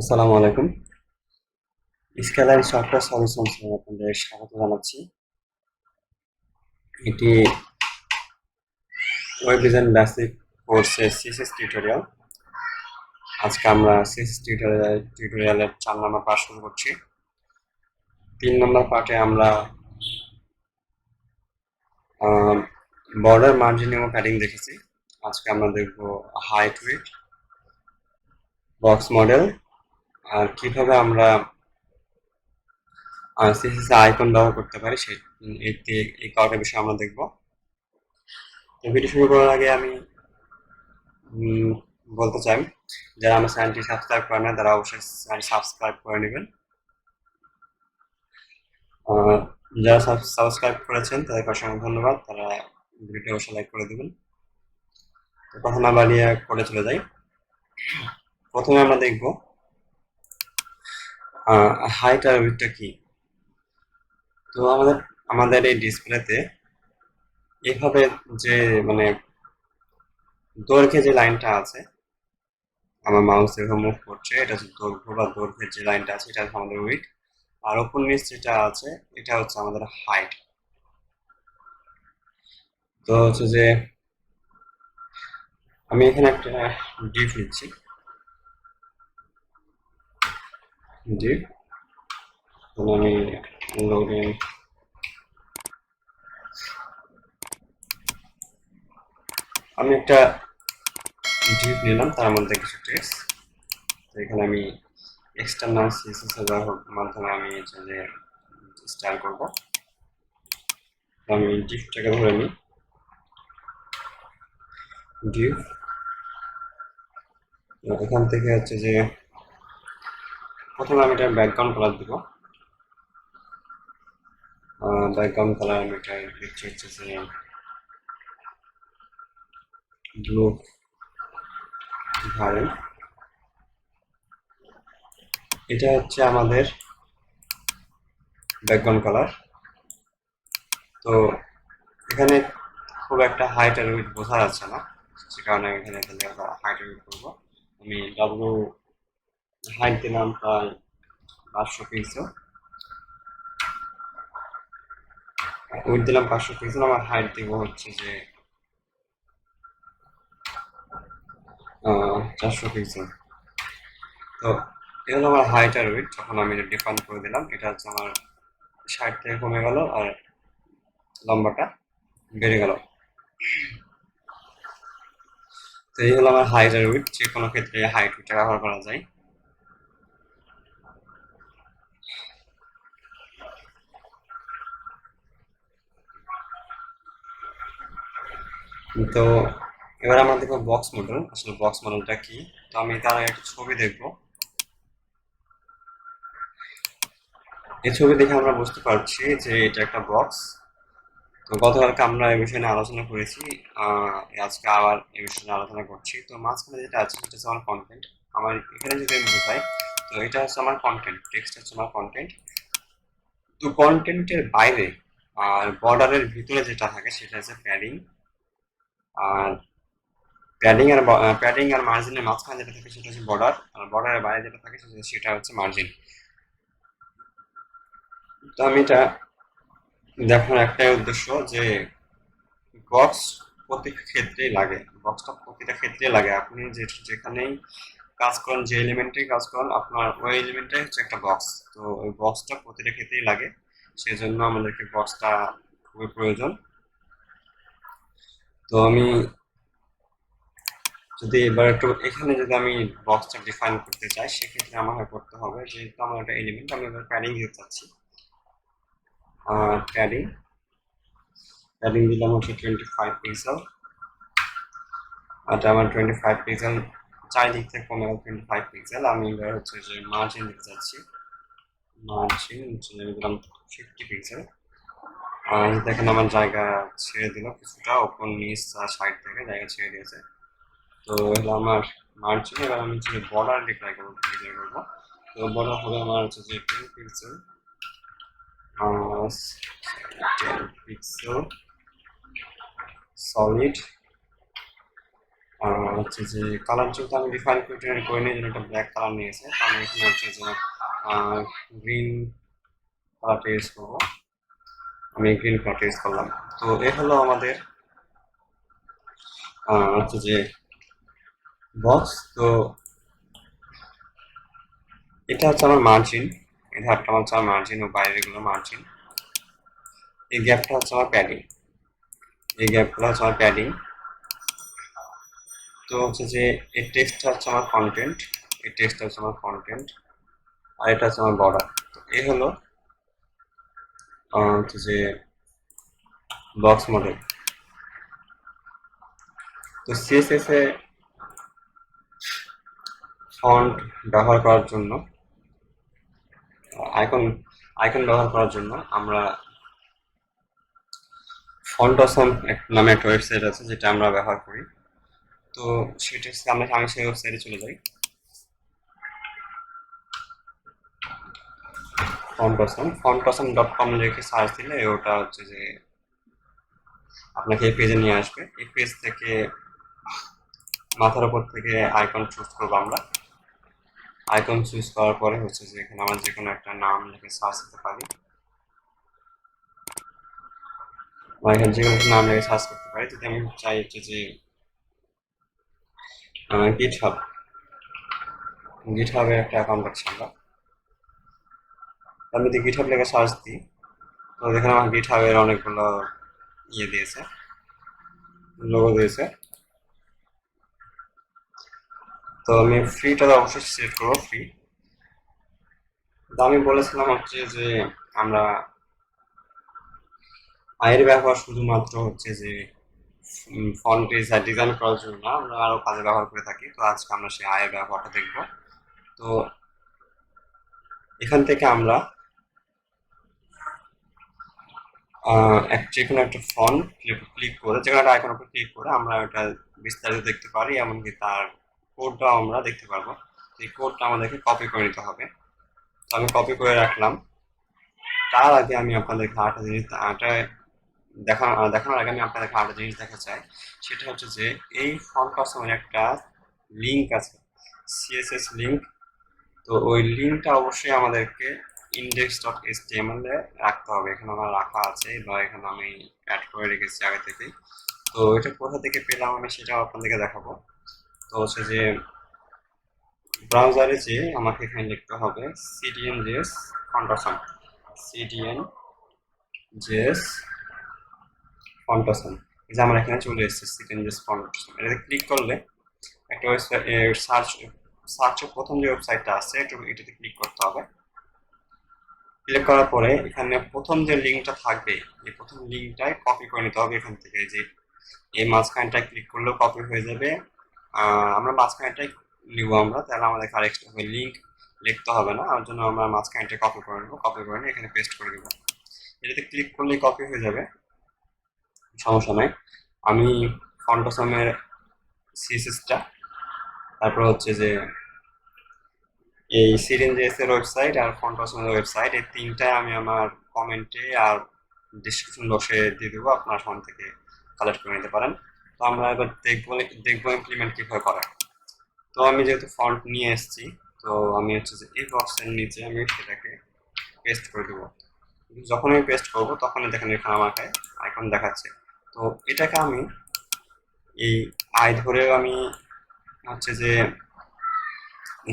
আসসালামু আলাইকুম। Scalar software সলিউশনসে আপনাদের স্বাগত জানাচ্ছি। এটি ওয়েব ডিজাইন বেসিক কোর্সের সিএসএস টিউটোরিয়াল। আজকে আমরা সিএসএস টিউটোরিয়ালের 4 নম্বর পার্ট শুরু করছি। 3 নম্বর পার্টে আমরা বর্ডার মার্জিন এবং প্যাডিং দেখেছি। আজকে আমরা দেখব হাইট উইডথ, বক্স মডেল, আর কিভাবে আমরা সিএসএস আইকন ব্যবহার করতে পারি এই কয়টা বিষয় আমরা দেখব। তো ভিডিও শুরু করার আগে আমি বলতে চাই, যারা আমার চ্যানেলটি সাবস্ক্রাইব করে না তারা অবশ্যই চ্যানেল সাবস্ক্রাইব করে নেবেন। যারা সাবস্ক্রাইব করেছেন তাদেরকে অসংখ্য ধন্যবাদ। তারা ভিডিওটি অবশ্যই লাইক করে দেবেন। তো কথা না বাড়িয়ে করে চলে যাই। প্রথমে আমরা দেখব হাইট আর উইডথটা কি। তো আমাদের এই ডিসপ্লেতে এইভাবে যে মানে দৈর্ঘ্যে যে লাইনটা আছে, আমার মাউস এভাবে মুভ করছে, এটা হচ্ছে দৈর্ঘ্য বা দৈর্ঘ্যের যে লাইনটা আছে এটা হচ্ছে আমাদের উইডথ, আর উপর নিচ যেটা আছে এটা হচ্ছে আমাদের হাইট। তো হচ্ছে যে আমি এখানে একটা ডিভ নিচ্ছি, ডিভ আমি লোডিং আমি একটা ডিভ নিলাম, তার মধ্যে কিছু টেক্সট। তো এখানে আমি এক্সটার্নাল সিএসএস এর মাধ্যমে আমি যে স্টাইল করব। তো আমি ডিভটাকে ধরে নিই, ডিভ। এখান থেকে হচ্ছে যে প্রথমে আমি এটা ব্যাকগ্রাউন্ড কালার দিব। ব্যাকগ্রাউন্ড কালার আমি এটা দিচ্ছি হচ্ছে যে ব্লু ভায়োলেট। এটা হচ্ছে আমাদের ব্যাকগ্রাউন্ড কালার। তো এখানে খুব একটা হাইট আর উইডথ বোঝা যাচ্ছে না, সে কারণে এখানে হাইট আর উইডথ করবো। আমি ডাব্লু হাইট দিলাম প্রায় 500 পিক্সেল, উইডথ দিলাম 500 পিক্সেল, আমার হাইট দিব হচ্ছে যে 400 পিক্সেল। তো এই হলো আমার হাইট আর উইডথ। যখন আমি এটা ডিফাইন করে দিলাম, এটা হচ্ছে আমার 60 থেকে কমে গেল আর লম্বাটা বেড়ে গেল। তো এই হলো আমার হাইট আর উইডথ। যে কোনো ক্ষেত্রে হাইট উইডথ ব্যবহার করা যায়। তো এবার আমরা দেখবো বক্স মডেল। আসলে বক্স মডেলটা কি। তো আমি তার আগে একটা ছবি দেখবো। এই ছবি দেখে আমরা বুঝতে পারছি যে এটা একটা বক্স। তো গতকালকে আমরা এই বিষয় নিয়ে আলোচনা করেছি, আজকে আবার এই বিষয় নিয়ে আলোচনা করছি। তো মাঝখানে যেটা আছে সেটা হচ্ছে আমার কন্টেন্ট। আমার এখানে যদি আমি বোঝাই, তো এটা হচ্ছে আমার কন্টেন্ট, টেক্সট হচ্ছে আমার কন্টেন্ট। তো কন্টেন্টের বাইরে আর বর্ডারের ভিতরে যেটা থাকে সেটা হচ্ছে প্যাডিং। আর প্যাডিং আর মার্জিনের মাঝখানে যেটা থাকে সেটা হচ্ছে বর্ডার, আর বর্ডারের বাইরে যেটা থাকে সেটা হচ্ছে মার্জিন। তো আমি এটা দেখার একটাই উদ্দেশ্য যে বক্স প্রতিটা ক্ষেত্রেই লাগে, বক্সটা প্রতিটা ক্ষেত্রেই লাগে। আপনি যেখানেই কাজ করেন, যে এলিমেন্টেই কাজ করেন, আপনার ওই এলিমেন্টটাই হচ্ছে একটা বক্স। তো ওই বক্সটা প্রতিটা ক্ষেত্রেই লাগে, সেই জন্য আমাদেরকে বক্সটা খুবই প্রয়োজন। তো আমি যদি এবার একটু এখানে যদি আমি বক্সটা ডিফাইন করতে চাই, সেক্ষেত্রে আমাকে করতে হবে, যেহেতু আমার একটা এলিমেন্ট, আমি এবার প্যাডিং দিতে চাচ্ছি। প্যাডিং প্যাডিং দিলাম হচ্ছে 25 পিক্সেল। আর আমার 25 পিক্সেল চারিদিক থেকে কমে গেল 25 পিক্সেল। আমি এবার হচ্ছে যে মার্জিন দিতে চাচ্ছি, মার্জিন দিলাম 50 পিক্সেল। আর দেখেন আমার জায়গা ছেড়ে দিল কিছুটা, ওপর নিচ আর সাইড থেকে জায়গা ছেড়ে দিয়েছে। তো এগুলো আমার মার্জিন। এবার আমি হচ্ছে বর্ডার ডিক্লেয়ার করবো। তো বর্ডার হবে আমার হচ্ছে যে 10 পিক্সেল, 10 পিক্সেল সলিড হচ্ছে যে কালার যেহেতু আমি ডিফাইন করে নিই যেন একটা ব্ল্যাক কালার নিয়েছে, তো আমি এখানে হচ্ছে যে গ্রিন কালারটা ইউজ করবো। আমি গ্রিন কালারটা ইউজ করলাম। তো এ হলো আমাদের হচ্ছে যে বক্স। তো এটা হচ্ছে আমার মার্জিন, এই ধারটা হচ্ছে আমার মার্জিন ও বাইরের গুলো মার্জিন। এই গ্যাপটা হচ্ছে আমার প্যাডিং, এই গ্যাপগুলো হচ্ছে আমার প্যাডিং। তো হচ্ছে যে এই টেক্সটটা হচ্ছে আমার কন্টেন্ট, এই টেক্সটটা হচ্ছে আমার কন্টেন্ট, আর এটা হচ্ছে আমার বর্ডার। তো এই হলো হচ্ছে যে বক্স মডেল। তো সিএসএস এ ফন্ট ব্যবহার করার জন্য, আইকন আইকন ব্যবহার করার জন্য আমরা ফন্ট অসম নামে একটা ওয়েবসাইট আছে যেটা আমরা ব্যবহার করি। তো সেটা আমি সেই ওয়েবসাইটে চলে যাই। font.com লিখে সার্চ দিলে ওটা হচ্ছে যে আপনাকে এই পেজে নিয়ে আসবে। এই পেজ থেকে মাথার উপর থেকে আইকন চুজ করবো আমরা। আইকন চুজ করার পরে হচ্ছে যে এখানে আমরা যে কোনো একটা নাম লিখে সার্চ দিতে পারি, বা এখানে যে কোনো একটা নাম লিখে সার্চ করতে পারি। যদি আমি চাই হচ্ছে যে গিটহাবের একটা অ্যাকাউন্ট আছে আমরা, আমি যদি গিটহাব লিখে সার্চ দিই, তো এখানে আমার গিটহাবের অনেকগুলো ইয়ে দিয়েছে, লোগো দিয়েছে। তো আমি ফ্রিটা অবশ্যই সিলেক্ট করবো, ফ্রি। তো আমি বলেছিলাম হচ্ছে যে আমরা আয়ের ব্যবহার শুধুমাত্র হচ্ছে যে ফন্ট ডিজাইন করার জন্য না, আমরা আরো কাজে ব্যবহার করে থাকি। তো আজকে আমরা সেই আয়ের ব্যবহারটা দেখব। তো এখান থেকে আমরা যে কোনো একটা ফন্ট ক্লিক করে, যে কোনো একটা আইকনের উপর ক্লিক করে আমরা এটা বিস্তারিত দেখতে পারি, এমনকি তার কোডটাও আমরা দেখতে পারবো। এই কোডটা আমাদেরকে কপি করে নিতে হবে। তো আমি কপি করে রাখলাম। তার আগে আমি আপনাদেরকে আরেকটা জিনিস দেখানোর আগে আমি আপনাদেরকে আরেকটা জিনিস দেখা চাই। সেটা হচ্ছে যে এই ফন্ট কাস্টমার একটা লিঙ্ক আছে, সিএসএস লিঙ্ক। তো ওই লিঙ্কটা অবশ্যই আমাদেরকে index.html এ রাখতে হবে। এখানে আমার রাখা আছে, বা এখানে আমি অ্যাড করে রেখেছি আগে থেকেই। তো এটা কোথা থেকে পেলাম আমি সেটাও আপনাদেরকে দেখাবো। তো হচ্ছে যে ব্রাউজারে যে আমাকে এখানে লিখতে হবে cdnjs ফন্টাসন, cdnjs ফন্টাসন। এই যে আমার এখানে চলে এসেছে cdnjs ফন্টাসন। এটাতে ক্লিক করলে একটা ওয়েবসাইট সার্চের প্রথম যে ওয়েবসাইটটা আছে এটাতে ক্লিক করতে হবে। ক্লিক করার পরে এখানে প্রথম যে লিঙ্কটা থাকবে, এই প্রথম লিঙ্কটাই কপি করে নিতে হবে এখান থেকে। যে এই মাঝখানটায় ক্লিক করলেও কপি হয়ে যাবে। আমরা মাঝখানটাই নিব আমরা, তাহলে আমাদের আর এক্সট্রা লিঙ্ক লিখতে হবে না। আর জন্য আমরা মাঝখানটা কপি করে নেবো, কপি করে নিয়ে এখানে পেস্ট করে দেবো। এটাতে ক্লিক করলেই কপি হয়ে যাবে, সমস্যা নাই। আমি ফন্টসমের সিএসএসটা, তারপর হচ্ছে যে এই cdnjs এর ওয়েবসাইট আর ফন্টসমের ওয়েবসাইট, এই তিনটাই আমি আমার কমেন্টে আর ডিসক্রিপশন বক্সে দিয়ে দেবো, আপনারা সেখান থেকে কালেক্ট করে নিতে পারেন। তো আমরা এবার দেখবো ইমপ্লিমেন্ট কিভাবে করা। তো আমি যেহেতু ফন্ট নিয়ে এসেছি, তো আমি হচ্ছে যে এই বক্সের নিচে আমি সেটাকে পেস্ট করে দেবো। যখন আমি পেস্ট করবো তখনই দেখেন এখানে আমাকে আইকন দেখাচ্ছে। তো এটাকে আমি এই আই ধরেও আমি হচ্ছে যে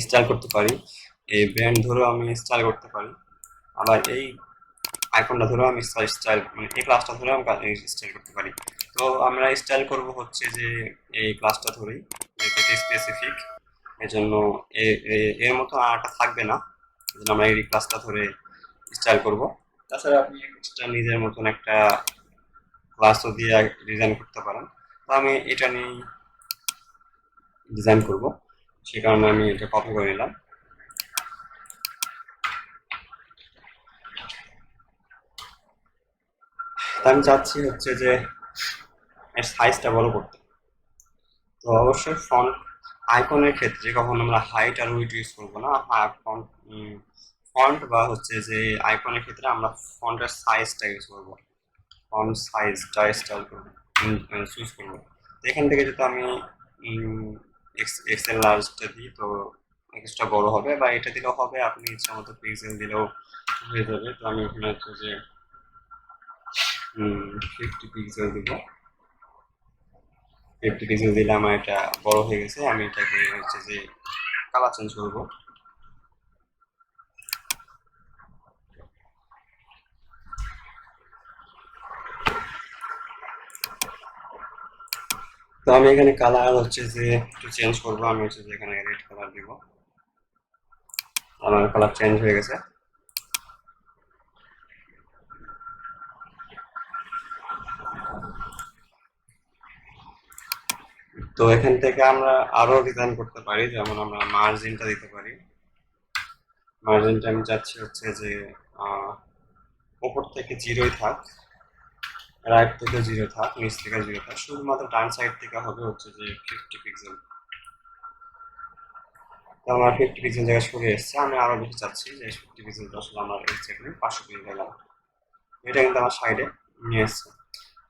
স্টাইল করতে পারি, এই ব্র্যান্ড ধরেও আমি স্টাইল করতে পারি, আবার এই আইকনটা ধরেও আমি স্টাইল মানে এই ক্লাসটা ধরেও আমি স্টাইল করতে পারি। তো আমরা স্টাইল করব হচ্ছে যে এই ক্লাসটা ধরেই, এটা স্পেসিফিক, এজন্য এর মতো আরটা থাকবে না, এজন্য আমরা এই ক্লাসটা ধরে স্টাইল করব। তাছাড়া আপনি এক্সট্রা নিজের মতন একটা ক্লাসও দিয়ে ডিজাইন করতে পারেন। তো আমি এটা নিয়ে ডিজাইন করব, সে কারণে আমি এটা কপি করে নিলাম। আমি চাচ্ছি হচ্ছে যে এর সাইজটা বড় করতে। তো অবশ্যই আইকনের ক্ষেত্রে কখন আমরা হাইট আর উইডথ ইউজ করবো না, ফন্ট বা হচ্ছে যে আইকনের ক্ষেত্রে আমরা ফন্টের সাইজটা ইউজ করবো, ফন্ট সাইজটা স্টাইল করবো, চুজ করবো। তো এখান থেকে যদি আমি এক্সেল লার্জটা দিই তো এক্সট্রা বড় হবে, বা এটা দিলেও হবে, আপনি ইচ্ছা মতো পিক্সেল দিলেও হয়ে যাবে। তো আমি এখানে হচ্ছে যে 50 পিক্সেল দিব। 50 পিক্সেল দিলে আমার এটা বড় হয়ে গেছে। আমি এটাকে হচ্ছে যে কালার চেঞ্জ করবো। তো আমি এখানে কালার হচ্ছে যে একটু চেঞ্জ করবো। আমি হচ্ছে যে এখানে রেড কালার দিব। আমার কালার চেঞ্জ হয়ে গেছে। তো এখান থেকে আমরা আরো ডিজাইন করতে পারি, যেমন আমরা মার্জিনটা দিতে পারি। মার্জিনটা আমি চাচ্ছি হচ্ছে যে উপর থেকে 0 থাক, রাইট থেকে 0 থাক, নিচ থেকে 0 থাক, শুধুমাত্র ডান সাইড থেকে হবে হচ্ছে যে 50 পিক্সেল। তো আমার 50 পিক্সেল জায়গায় সরে এসছে। আমি আরো বেশি চাচ্ছি যে 50 পিক্সেল আসলে আমার এক্স্যাক্টলি 500 পিক্সেল গেলাম। এটা কিন্তু আমার সাইডে নিয়ে এসছে।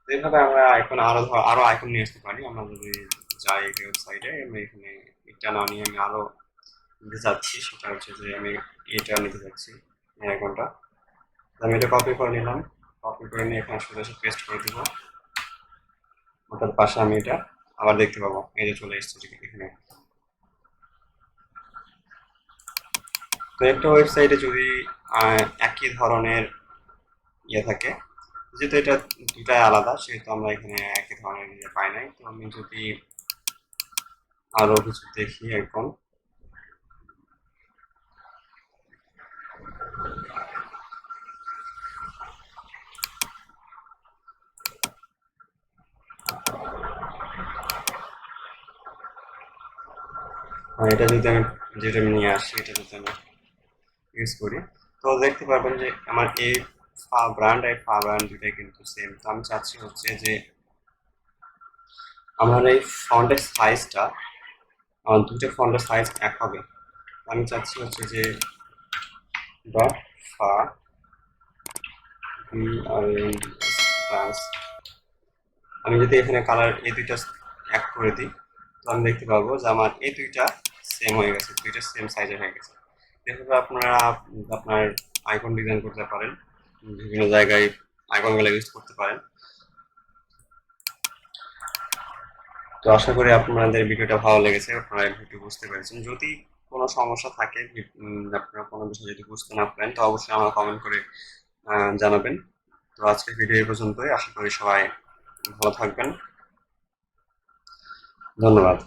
তো এইভাবে আমরা এখন আরো আইকন নিয়ে আসতে পারি। আমরা যদি যাই ওয়েবসাইটে, আমি এখানে এটা না নিয়ে আমি আরো নিতে চাচ্ছি, সেটা হচ্ছে যে আমি এটা নিতে চাচ্ছি এই আইকনটা। আমি এটা কপি করে নিলাম। কপি করে নিয়ে এখানে সোজা পেস্ট করে দিব। ওটার পাশে আমি এটা আবার দেখতে পাবো, এই যে চলে এসেছে এখানে। তো একটা ওয়েবসাইটে যদি একই ধরনের ইয়ে থাকে, যেহেতু এটা দুটাই আলাদা, সেহেতু আমরা এখানে একই ধরনের ইয়ে পাই নাই। তো আমি যদি আরো কিছু দেখি এখন, এটা যদি আমি যেটা নিয়ে আসি, এটা যদি আমি ইউজ করি, তো দেখতে পারবেন যে আমার এই ব্র্যান্ড আর ব্র্যান্ড দুটাই কিন্তু সেম। তো আমি চাচ্ছি হচ্ছে যে আমার এই ফন্টের সাইজটা, আমার দুটো ফন্টের সাইজ এক হবে। আমি চাচ্ছি হচ্ছে যে ডট ফা ব্রাঞ্চ, আমি যদি এখানে কালার এই দুইটা এক করে দিই, তো আমি দেখতে পাবো যে আমার এই দুইটা সেম হয়ে গেছে, দুইটা সেম সাইজের হয়ে গেছে। এভাবে আপনারা আপনার আইকন ডিজাইন করতে পারেন, বিভিন্ন জায়গায় আইকনগুলো ইউজ করতে পারেন। তো আশা করি আপনাদের ভিডিওটা ভালো লেগেছে, আপনারা ভিডিও বুঝতে পেরেছেন। যদি কোনো সমস্যা থাকে, আপনারা কোনো বিষয় যদি বুঝতে না পারেন, তো অবশ্যই আমার কমেন্ট করে জানাবেন। তো আজকের ভিডিও এই পর্যন্তই। আশা করি সবাই ভালো থাকবেন। ধন্যবাদ।